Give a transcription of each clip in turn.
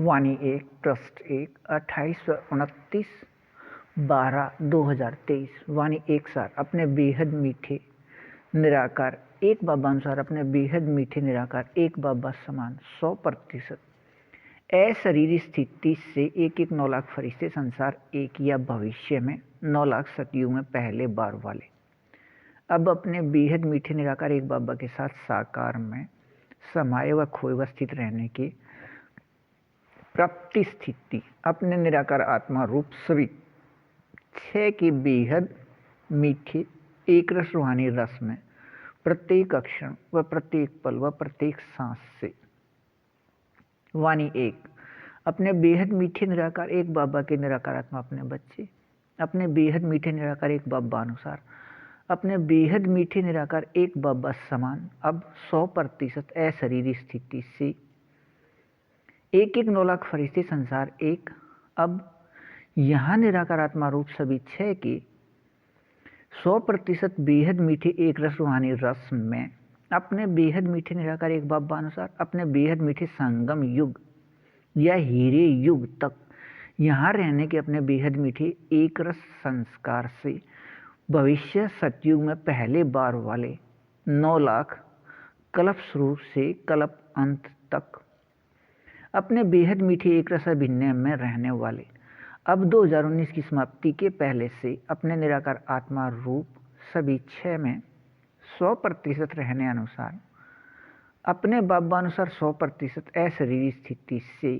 वाणी 1 trust 1 28-29/12/2023। वाणी एक सार अपने बेहद मीठे निराकार एक बाबा अनुसार अपने बेहद मीठे निराकार एक बाबा समान 100% अशरीरी स्थिति से एक 9 लाख फरिश्ते संसार एक या भविष्य में 9 लाख सतयुग में पहले बार वाले अब अपने बेहद मीठे निराकार एक बाबा के साथ साकार में समाये व खोए व स्थित रहने की प्राप्ति स्थिति अपने निराकार आत्मा रूप सभी 6 की बेहद मीठे एक रस रूहानी रस में प्रत्येक अक्षर व प्रत्येक पल व प्रत्येक सांस से। वाणी 1 अपने बेहद मीठे निराकार एक बाबा के निराकार आत्मा अपने बच्चे अपने बेहद मीठे निराकार एक बाबा अनुसार अपने बेहद मीठे निराकार एक बाबा समान अब 100% अशरीरी स्थिति से एक 9 लाख फरिश्ते संसार एक अब यहाँ निराकार आत्मा रूप सभी 6 के 100% बेहद मीठे एक रस रूहानी रस में अपने बेहद मीठे निराकार एक बाबा अनुसार अपने बेहद मीठे संगम युग या हीरे युग तक यहाँ रहने के अपने बेहद मीठे एक रस संस्कार से भविष्य सतयुग में पहले बार वाले 9 लाख कल्प शुरू से कल्प अंत तक अपने बेहद मीठे एक रस अभिनय में रहने वाले अब 2019 की समाप्ति के पहले से अपने निराकार आत्मा रूप सभी 6 में 100% रहने अनुसार अपने बाबा अनुसार 100% अशरीरी स्थिति से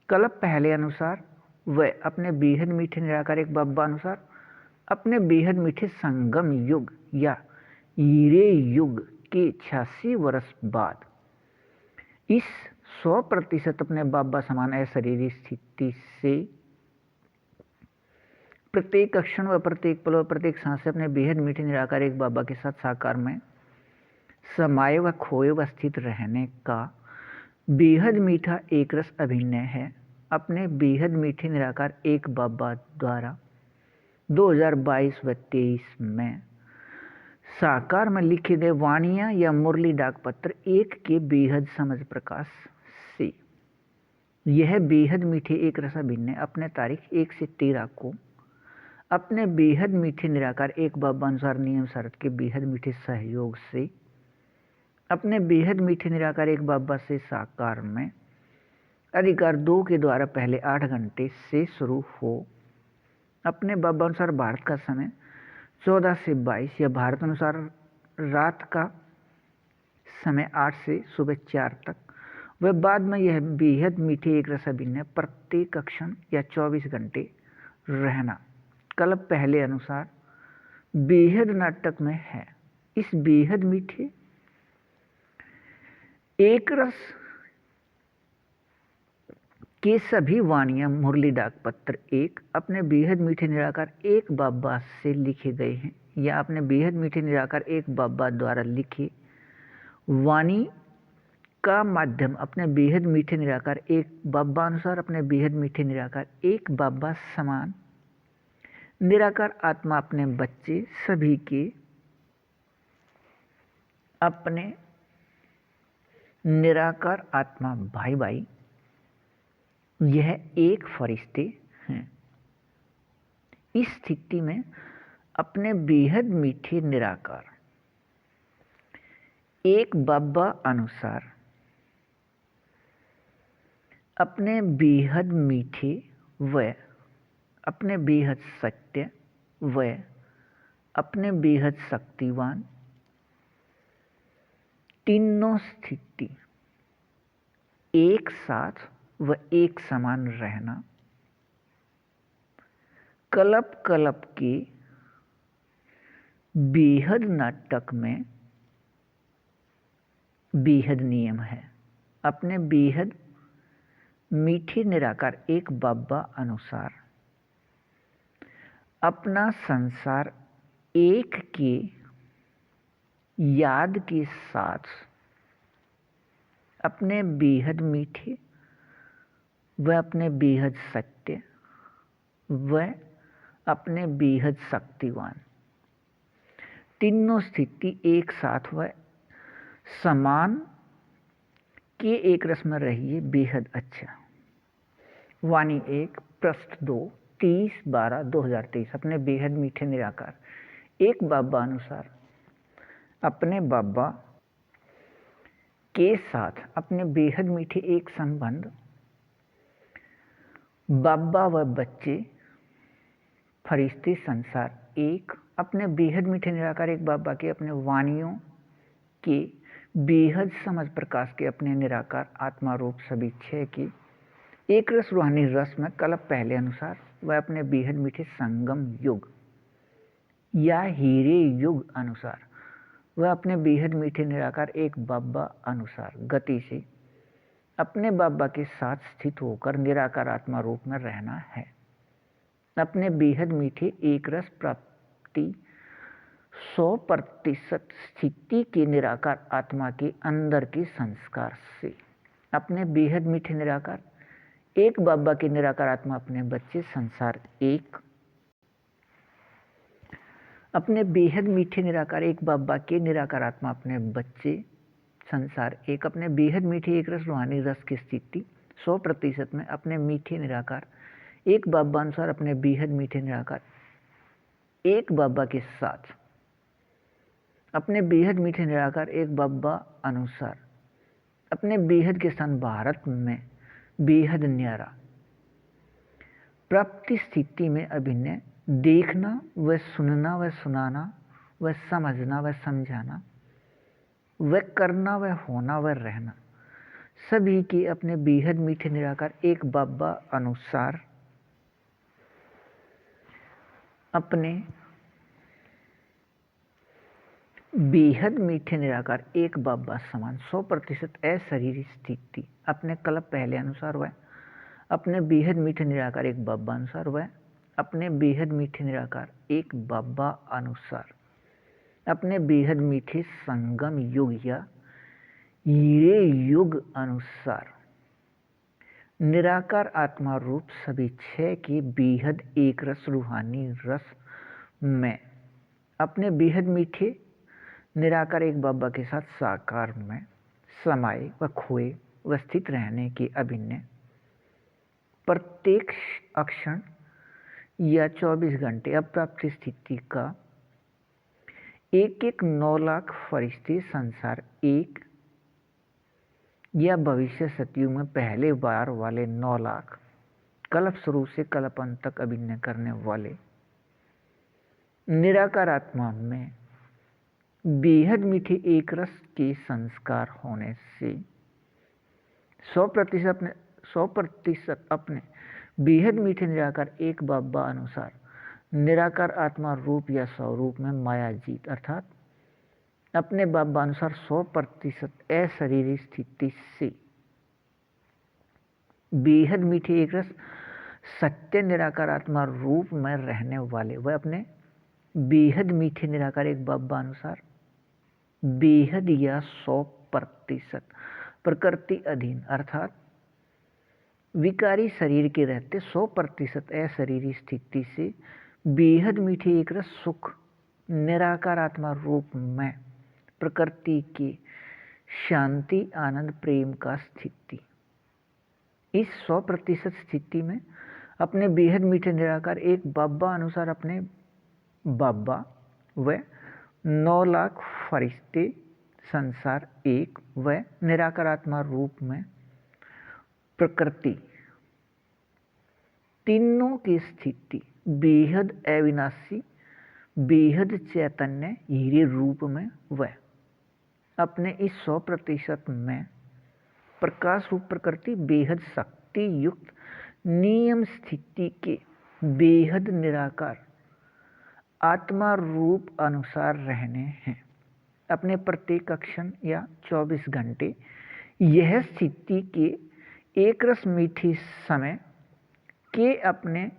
कल्प पहले अनुसार व अपने बेहद मीठे निराकार एक बाबा अनुसार अपने बेहद मीठे संगम युग या हीरे युग के 86 वर्ष बाद इस 100% अपने बाबा समान अशरीरी स्थिति से प्रत्येक क्षण व प्रत्येक पल व प्रत्येक सांस से अपने बेहद मीठे निराकार एक बाबा के साथ साकार में समाये व खोए व स्थित रहने का बेहद मीठा एक रस अभिनय है अपने बेहद मीठे निराकार एक बाबा द्वारा 2022 व 23 में साकार में लिखे गए वाणियाँ या मुरली डाक पत्र एक के बेहद समझ प्रकाश से यह बेहद मीठे एक रस अभिनय अपने तारीख 1 से 13 को अपने बेहद मीठे निराकार एक बाबा अनुसार नियम शरत के बेहद मीठे सहयोग से अपने बेहद मीठे निराकार एक बाबा से साकार में अधिकार 2 के द्वारा पहले 8 घंटे से शुरू हो अपने बाबा अनुसार भारत का समय 14 से 22 या भारत अनुसार रात का समय 8 से सुबह 4 तक व बाद में यह बेहद मीठे एक रस अभिनय प्रत्येक क्षण या 24 घंटे रहना कल्प पहले अनुसार बेहद नाटक में है। इस बेहद मीठे एक रस के सभी वाणियाँ मुरली डाक पत्र एक अपने बेहद मीठे निराकार एक बाबा से लिखे गए हैं या अपने बेहद मीठे निराकार एक बाबा द्वारा लिखे वाणी का माध्यम अपने बेहद मीठे निराकार एक बाबा अनुसार अपने बेहद मीठे निराकार एक बाबा समान निराकार आत्मा अपने बच्चे सभी के अपने निराकार आत्मा भाई भाई यह एक फरिश्ते हैं। इस स्थिति में अपने बेहद मीठे निराकार एक बाबा अनुसार अपने बेहद मीठे व अपने बेहद सत्य व अपने बेहद शक्तिवान तीनों स्थिति एक साथ व एक समान रहना कल्प कल्प के बेहद नाटक में बेहद नियम है अपने बेहद मीठे निराकार एक बाबा अनुसार अपना संसार एक के याद के साथ अपने बेहद मीठे व अपने बेहद सत्य व अपने बेहद शक्तिवान तीनों स्थिति एक साथ व समान के एक रस में रहिए बेहद अच्छा। वाणी 1 पृष्ठ 2 30/12/2023 अपने बेहद मीठे निराकार एक बाबा अनुसार अपने बाबा के साथ अपने बेहद मीठे एक संबंध बाबा व बच्चे फरिश्ते संसार एक अपने बेहद मीठे निराकार एक बाबा के अपने वाणियों के बेहद समझ प्रकाश के अपने निराकार आत्मा रूप सभी छह की एक रस रूहानी रस में कल्प पहले अनुसार वह अपने बेहद मीठे संगम युग या हीरे युग अनुसार वह अपने बेहद मीठे निराकार एक बाबा अनुसार गति से अपने बाबा के साथ स्थित होकर निराकार आत्मा रूप में रहना है। अपने बेहद मीठे एक रस प्राप्ति 100% स्थिति के निराकार आत्मा के अंदर के संस्कार से अपने बेहद मीठे निराकार एक बाबा के निराकार आत्मा अपने बच्चे संसार एक अपने बेहद मीठे निराकार एक बाबा के निराकार आत्मा अपने बच्चे संसार एक अपने बेहद मीठे एक रस रूहानी रस की स्थिति 100% में अपने मीठे निराकार एक बाबा अनुसार अपने बेहद मीठे निराकार एक बाबा के साथ अपने बेहद मीठे निराकार एक बाबा अनुसार अपने बेहद के स्थान भारत में बेहद न्यारा प्राप्ति स्थिति में अभिनय देखना व सुनना व सुनाना व समझना व समझाना व करना व होना व रहना सभी के अपने बेहद मीठे निराकार एक बाबा अनुसार अपने बेहद मीठे निराकार एक बाबा समान 100% अशरीरी स्थिति अपने कल्प पहले अनुसार वह अपने बेहद मीठे निराकार एक बाबा अनुसार वह अपने बेहद मीठे निराकार एक बाबा अनुसार अपने बेहद मीठे संगम युग या हीरे युग अनुसार निराकार आत्मा रूप सभी छह के बेहद एक रस रूहानी रस में अपने बेहद मीठे निराकार एक बाबा के साथ साकार में समाये व खोए व स्थित रहने के अभिनय प्रत्येक अक्षण या 24 घंटे अप्राप्त स्थिति का एक 9 लाख फरिश्ते संसार एक या भविष्य सतयुग में पहले बार वाले 9 लाख कल्प शुरू से कल्प अंत तक अभिनय करने वाले निराकार आत्मा में बेहद मीठे एक रस के संस्कार होने से 100% अपने बेहद मीठे निराकार एक बाबा अनुसार निराकार आत्मा रूप या स्वरूप में मायाजीत अर्थात अपने बाबा अनुसार 100% अशरीरी स्थिति से बेहद मीठे एक रस सत्य निराकार आत्मा रूप में रहने वाले वह अपने बेहद मीठे निराकार एक बाबा अनुसार बेहद या 100% प्रकृति अधीन अर्थात विकारी शरीर के रहते 100% अशरीरी स्थिति से बेहद मीठे एक रस सुख निराकार आत्मा रूप में प्रकृति की शांति आनंद प्रेम का स्थिति इस 100% स्थिति में अपने बेहद मीठे निराकार एक बाबा अनुसार अपने बाबा व 9 लाख फरिश्ते संसार एक व निराकार आत्मा रूप में प्रकृति तीनों की स्थिति बेहद अविनाशी बेहद चैतन्य हीरे रूप में वह अपने इस 100% में प्रकाश रूप प्रकृति बेहद शक्ति युक्त नियम स्थिति के बेहद निराकार आत्मा रूप अनुसार रहने हैं अपने प्रत्येक क्षण या 24 घंटे यह स्थिति के एक रस मीठी समय के अपने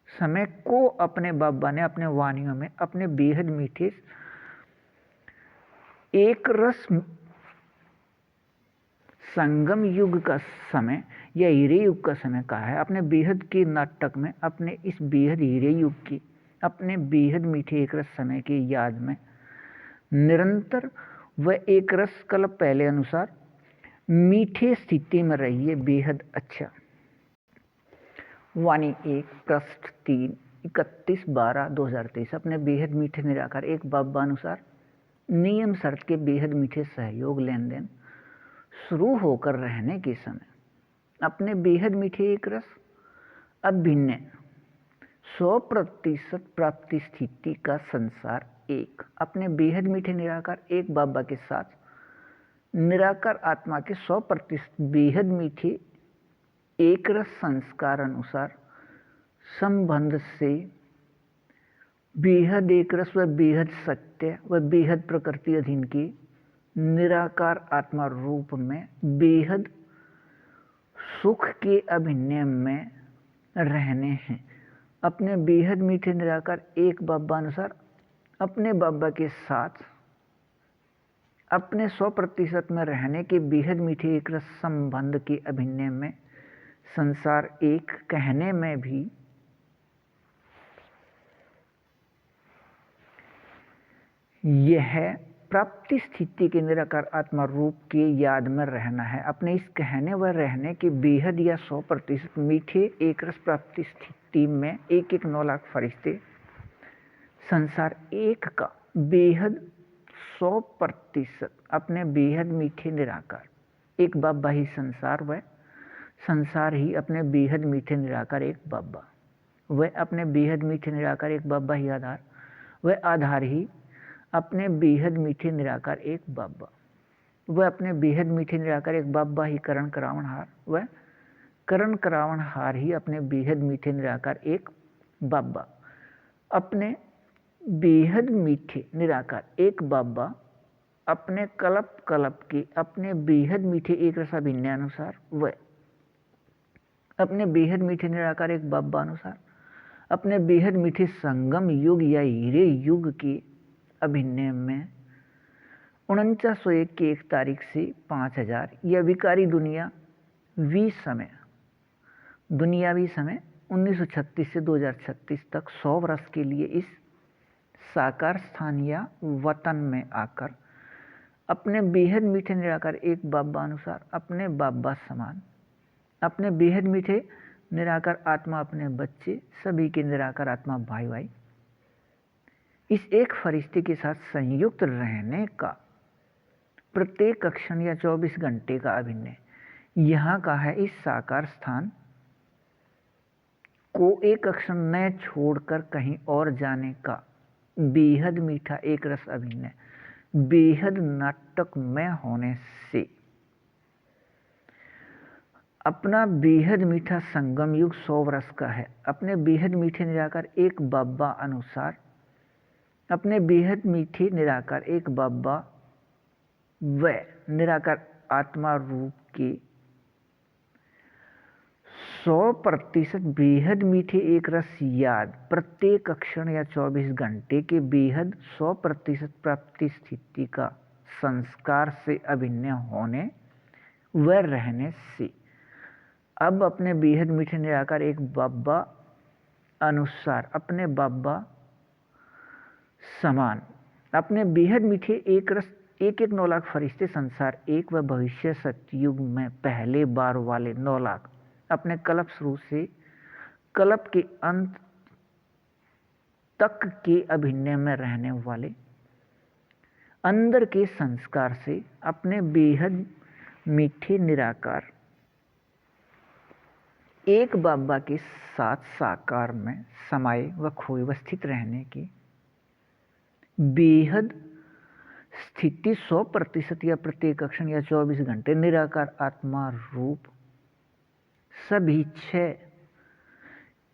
समय को अपने बाबा ने अपने वाणियों में अपने बेहद मीठे एक रस संगम युग का समय या हीरे युग का समय कहा है। अपने बेहद के नाटक में अपने इस बेहद हीरे युग की अपने बेहद मीठे एक रस समय की याद में निरंतर व एक रस कल्प पहले अनुसार मीठे स्थिति में रहिए बेहद अच्छा। वाणी 1 पृष्ठ 3 31/12/2023 अपने बेहद मीठे निराकार एक बाबा अनुसार नियम शर्त के बेहद मीठे सहयोग लेन देन शुरू होकर रहने के समय अपने बेहद मीठे एक रस अभिन्न 100% प्राप्ति स्थिति का संसार एक अपने बेहद मीठे निराकार एक बाबा के साथ निराकार आत्मा के 100% बेहद मीठे एक रस संस्कार अनुसार संबंध से बेहद एक रस व बेहद सत्य व बेहद प्रकृति अधीन की निराकार आत्मा रूप में बेहद सुख के अभिनय में रहने हैं। अपने बेहद मीठे निराकार एक बाबा अनुसार अपने बाबा के साथ अपने 100% में रहने के बेहद मीठे एक रस संबंध के अभिनय में संसार एक कहने में भी यह प्राप्ति स्थिति के निराकार आत्मा रूप के याद में रहना है। अपने इस कहने व रहने के बेहद या 100% मीठे एक रस प्राप्ति स्थिति में एक 9 लाख फरिश्ते संसार एक का बेहद 100% अपने बेहद मीठे निराकार एक बाबा ही संसार व संसार ही अपने बेहद मीठे निराकार एक बाबा व अपने बेहद मीठे निराकार एक बाबा ही आधार व आधार ही अपने बेहद मीठे निराकार एक बाबा व अपने बेहद मीठे निराकार एक बाबा ही करण करावनहार व करण करावनहार ही अपने बेहद मीठे निराकार एक बाबा अपने बेहद मीठे निराकार एक बाबा अपने कल्प कल्प के अपने बेहद मीठे एक रस अभिनय अनुसार व अपने बेहद मीठे निराकार एक बाबा अनुसार अपने बेहद मीठे संगम युग या हीरे युग के अभिनय में 4901 की 1 तारीख से 5000 या विकारी दुनियावी समय 1936 से 2036 तक 100 वर्ष के लिए इस साकार स्थान या वतन में आकर अपने बेहद मीठे निराकार एक बाबा अनुसार अपने बाबा समान अपने बेहद मीठे निराकार आत्मा अपने बच्चे सभी के निराकार आत्मा भाई भाई इस एक फरिश्ते के साथ संयुक्त रहने का प्रत्येक क्षण या 24 घंटे का अभिनय यहाँ का है। इस साकार स्थान को एक क्षण न छोड़कर कहीं और जाने का बेहद मीठा एक रस अभिनय बेहद नाटक में होने से अपना बेहद मीठा संगम युग 100 वर्ष का है। अपने बेहद मीठे निराकार एक बाबा अनुसार अपने बेहद मीठे निराकार एक बाबा व निराकार आत्मा रूप के 100% बेहद मीठे एक रस याद प्रत्येक क्षण या 24 घंटे के बेहद 100% प्राप्ति स्थिति का संस्कार से अभिनय होने व रहने से अब अपने बेहद मीठे निराकार एक बाबा अनुसार अपने बाबा समान अपने बेहद मीठे एक रस एक 9 लाख फरिश्ते संसार एक व भविष्य सतयुग में पहले बार वाले 9 लाख अपने कल्प शुरू से कल्प के अंत तक के अभिनय में रहने वाले अंदर के संस्कार से अपने बेहद मीठे निराकार एक बाबा के साथ साकार में समाये व खोए व स्थित रहने की बेहद स्थिति 100% या प्रत्येक क्षण या 24 घंटे निराकार आत्मा रूप सभी 6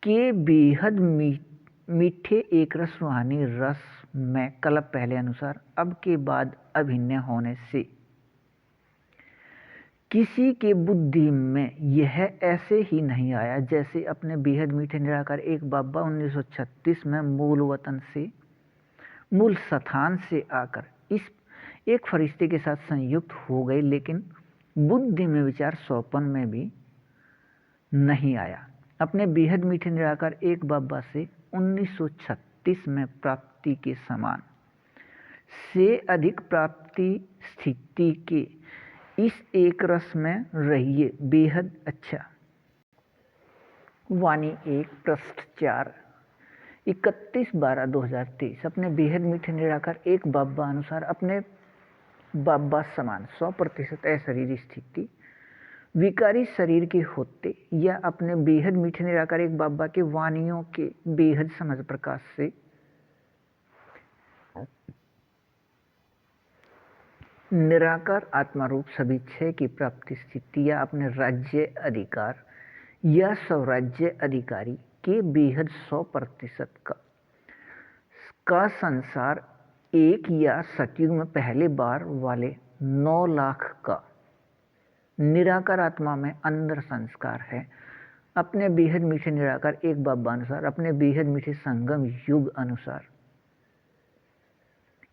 के बेहद मीठे एक रस रूहानी रस में कल्प पहले अनुसार अब के बाद अभिनय होने से किसी के बुद्धि में यह ऐसे ही नहीं आया जैसे अपने बेहद मीठे निराकार एक बाबा 1936 में मूल वतन से मूल स्थान से आकर इस एक फरिश्ते के साथ संयुक्त हो गए, लेकिन बुद्धि में विचार सौपन में भी नहीं आया। अपने बेहद मीठे निराकार एक बाबा से 1936 में प्राप्ति के समान से अधिक प्राप्ति स्थिति के इस एक रस में रहिए बेहद अच्छा। वाणी 1 पृष्ठ 4 31/12/2023 अपने बेहद मीठे निराकार एक बाबा अनुसार अपने बाबा समान 100% अशरीरी स्थिति विकारी शरीर के होते या अपने बेहद मीठे निराकार एक बाबा के वाणियों के बेहद समझ प्रकाश से निराकार आत्मा रूप सभी क्षय की प्राप्ति स्थिति या अपने राज्य अधिकार या स्वराज्य अधिकारी के बेहद 100% का संसार एक या सतयुग में पहले बार वाले 9 लाख का निराकार आत्मा में अंदर संस्कार है अपने बेहद मीठे निराकार एक बाबा अनुसार अपने बेहद मीठे संगम युग अनुसार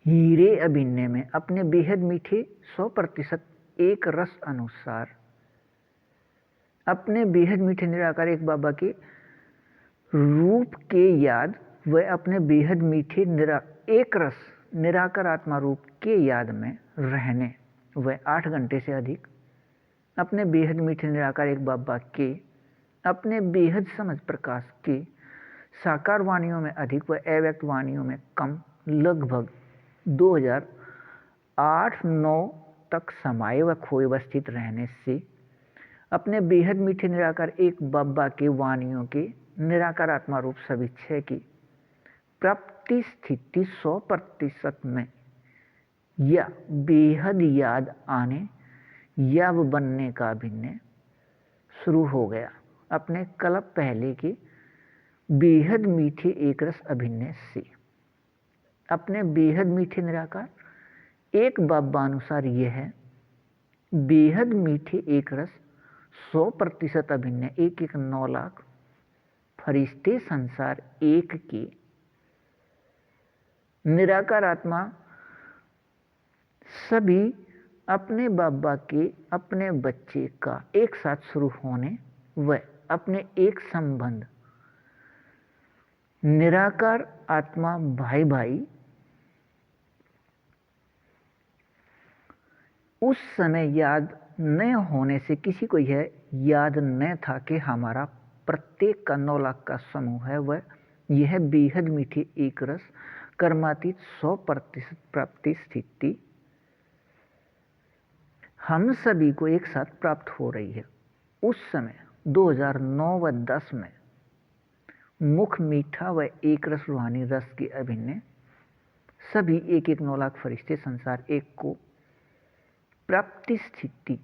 हीरे अभिनय में अपने बेहद मीठे 100% एक रस अनुसार अपने बेहद मीठे निराकार एक बाबा के रूप के याद व अपने बेहद मीठे एक रस निराकार आत्मा रूप के याद में रहने व 8 घंटे से अधिक अपने बेहद मीठे निराकार एक बाबा के अपने बेहद समझ प्रकाश के साकार वाणियों में अधिक व अव्यक्त वाणियों में कम लगभग 2008-9 तक समाये व खोए व स्थित रहने से अपने बेहद मीठे निराकार एक बाबा के वाणियों के निराकार आत्मा रूप सभी क्षय की प्राप्ति स्थिति 100% में या बेहद याद आने या बनने का अभिनय शुरू हो गया अपने कल्प पहले के बेहद मीठे एक रस अभिनय से अपने बेहद मीठे निराकार एक बाबा अनुसार यह बेहद मीठे एक रस 100% अभिनय 9 लाख फरिश्ते संसार एक के निराकार आत्मा सभी अपने बाबा के अपने बच्चे का एक साथ शुरू होने व अपने एक संबंध निराकार आत्मा भाई भाई उस समय याद न होने से किसी को यह याद न था कि हमारा प्रत्येक का 9 लाख का समूह है वह यह बेहद मीठी एक रस कर्मातीत 100% प्राप्ति स्थिति हम सभी को एक साथ प्राप्त हो रही है। उस समय 2009 व 10 में मुख मीठा व एक रस रूहानी रस के अभिनय सभी 9 लाख फरिश्ते संसार एक को प्राप्ति स्थिति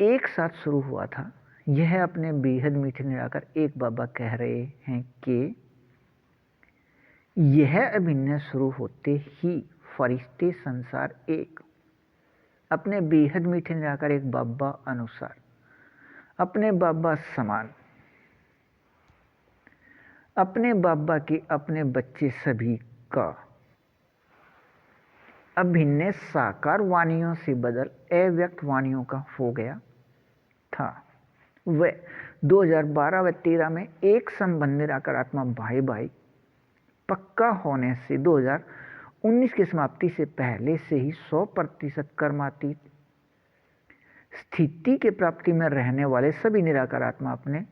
एक साथ शुरू हुआ था। यह अपने बेहद मीठे निराकार एक बाबा कह रहे हैं कि यह अभिनय शुरू होते ही फरिश्ते संसार एक अपने बेहद मीठे निराकार एक बाबा अनुसार अपने बाबा समान अपने बाबा के अपने बच्चे सभी का अभिनय साकार वाणियों से बदल अव्यक्त वाणियों का हो गया था। वह 2012 व 13 में एक संबंध निराकार आत्मा भाई भाई पक्का होने से 2019 की समाप्ति से पहले से ही 100% कर्मातीत स्थिति के प्राप्ति में रहने वाले सभी निराकार आत्मा अपने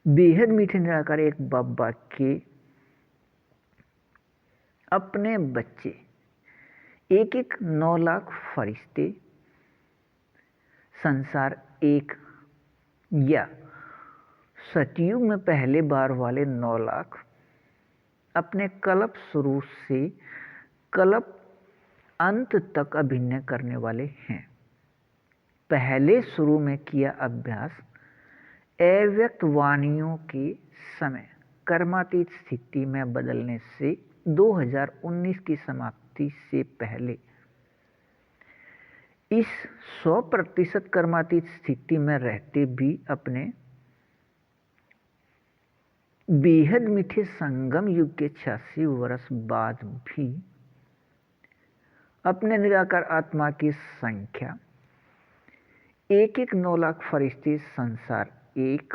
बेहद मीठे निराकार एक बाबा के अपने बच्चे 9 लाख फरिश्ते संसार एक या सतयुग में पहले बार वाले 9 लाख अपने कल्प शुरू से कल्प अंत तक अभिनय करने वाले हैं। पहले शुरू में किया अभ्यास अव्यक्त वाणियों के समय कर्मातीत स्थिति में बदलने से 2019 की समाप्ति से पहले इस 100% कर्मातीत स्थिति में रहते भी अपने बेहद मीठे संगम युग के 86 वर्ष बाद भी अपने निराकार आत्मा की संख्या 9 लाख फरिश्ते संसार एक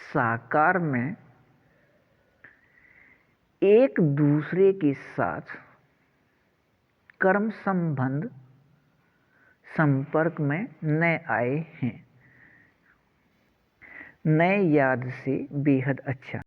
साकार में एक दूसरे के साथ कर्म संबंध संपर्क में न आए हैं। नए याद से बेहद अच्छा।